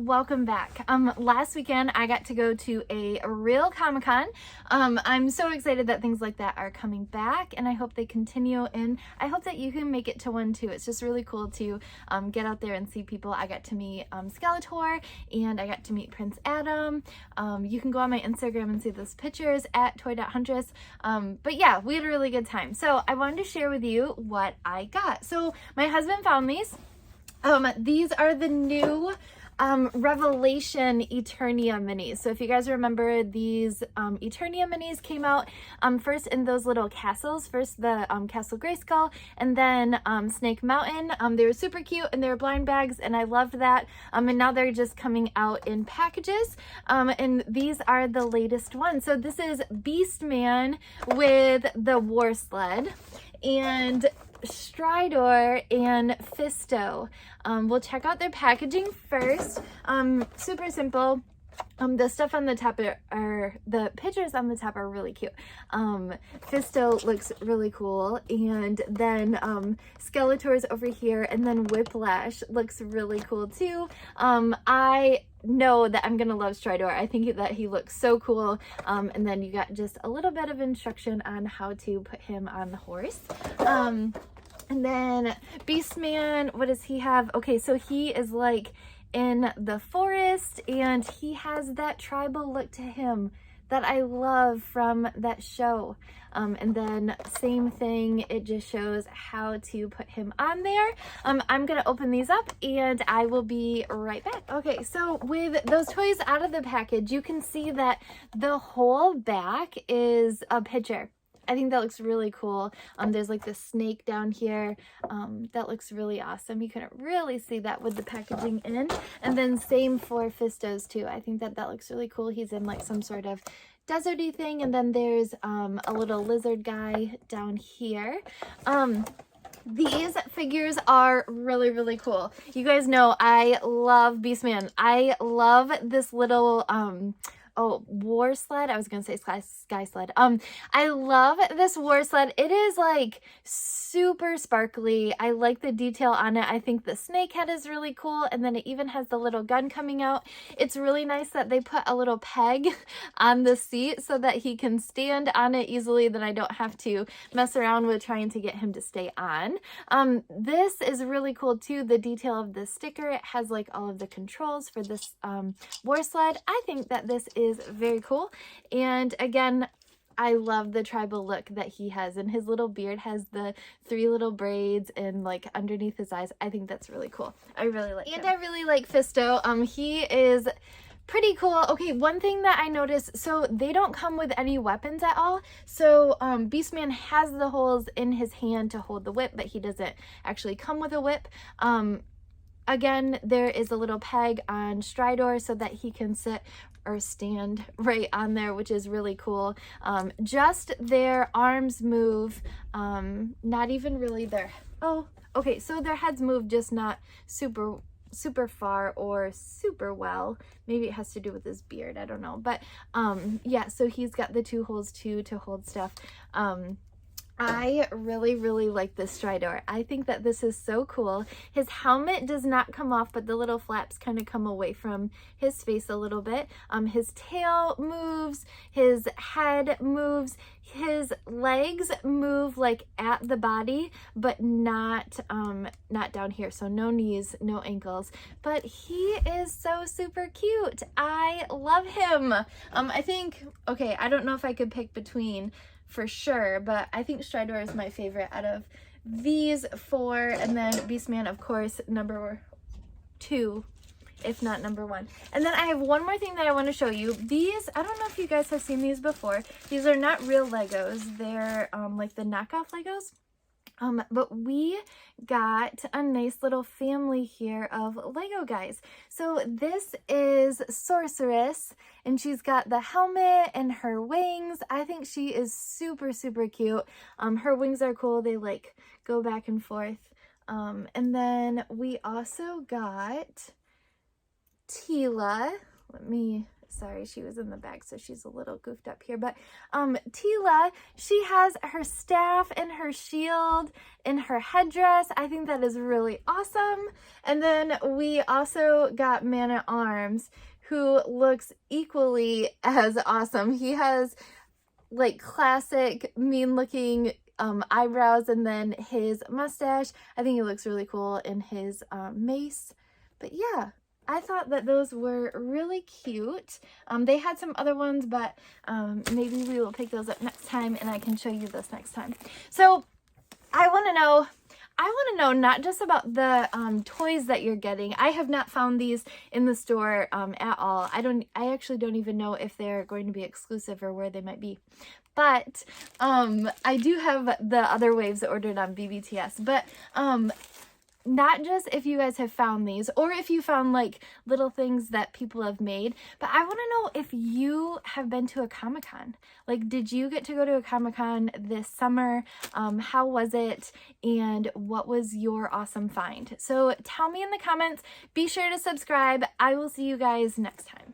welcome back. Last weekend I got to go to a real Comic-Con. I'm so excited that things like that are coming back, and I hope they continue, and I hope that you can make it to one too. It's just really cool to get out there and see people. I got to meet Skeletor, and I got to meet Prince Adam. You can go on my Instagram and see those pictures at toy.huntress. But yeah, we had a really good time. So I wanted to share with you what I got. So my husband found these. These are the new Revelation Eternia minis. So if you guys remember, these Eternia minis came out first in those little castles. First the Castle Grayskull, and then Snake Mountain. They were super cute, and they were blind bags, and I loved that. And now they're just coming out in packages. And these are the latest ones. So this is Beastman with the War Sled, and Stridor and Fisto. We'll check out their packaging first. Super simple. The stuff on the top are the pictures on the top are really cute. Fisto looks really cool, and then Skeletor's over here, and then Whiplash looks really cool too. I know that I'm gonna love Stridor. I think that he looks so cool. And then you got just a little bit of instruction on how to put him on the horse. And then Beastman, what does he have? Okay, so he is like in the forest, and he has that tribal look to him that I love from that show. And then same thing, it just shows how to put him on there. I'm gonna open these up and I will be right back. Okay, so with those toys out of the package, you can see that the whole back is a picture. I think that looks really cool. There's like this snake down here. That looks really awesome. You couldn't really see that with the packaging in. And then same for Fisto's too. I think that that looks really cool. He's in like some sort of deserty thing. And then there's a little lizard guy down here. These figures are really, really cool. You guys know I love Beastman. I love this little War Sled. I was gonna say Sky Sled. I love this War Sled. It is like super sparkly. I like the detail on it. I think the snake head is really cool, and then it even has the little gun coming out. It's really nice that they put a little peg on the seat so that he can stand on it easily, then I don't have to mess around with trying to get him to stay on. This is really cool too, the detail of the sticker. It has like all of the controls for this War Sled. I think that this is very cool, and again, I love the tribal look that he has, and his little beard has the 3 little braids and like underneath his eyes. I think that's really cool. I really like him. I really like Fisto. He is pretty cool. Okay, one thing that I noticed, so they don't come with any weapons at all. So Beastman has the holes in his hand to hold the whip, but he doesn't actually come with a whip. Again, there is a little peg on Stridor so that he can sit or stand right on there, which is really cool. Just their arms move, not even really their, okay, so their heads move, just not super far or super well. Maybe it has to do with his beard, I don't know. But yeah, so he's got the 2 holes too to hold stuff. I really, really like this Stridor. I think that this is so cool. His helmet does not come off, but the little flaps kind of come away from his face a little bit. His tail moves, his head moves, his legs move like at the body, but not down here. So no knees, no ankles, but he is so super cute. I love him. I think, okay, I don't know if I could pick between for sure, but I think Stridor is my favorite out of these 4, and then Beastman, of course, number 2, if not number 1. And then I have one more thing that I want to show you. These, I don't know if you guys have seen these before. These are not real Legos. They're like the knockoff Legos. But we got a nice little family here of Lego guys. So this is Sorceress, and she's got the helmet and her wings. I think she is super, super cute. Her wings are cool. They like go back and forth. And then we also got Tila. Let me Sorry, she was in the back, so she's a little goofed up here. But Tila, she has her staff and her shield and her headdress. I think that is really awesome. And then we also got Man-at-Arms, who looks equally as awesome. He has like classic mean looking eyebrows and then his mustache. I think he looks really cool in his mace. But yeah, I thought that those were really cute. They had some other ones, but maybe we will pick those up next time and I can show you this next time. So I want to know not just about the toys that you're getting. I have not found these in the store at all. I actually don't even know if they're going to be exclusive or where they might be. But I do have the other waves ordered on BBTS. But not just if you guys have found these or if you found like little things that people have made, but I want to know if you have been to a Comic-Con. Like, did you get to go to a Comic-Con this summer? How was it? And what was your awesome find? So tell me in the comments. Be sure to subscribe. I will see you guys next time.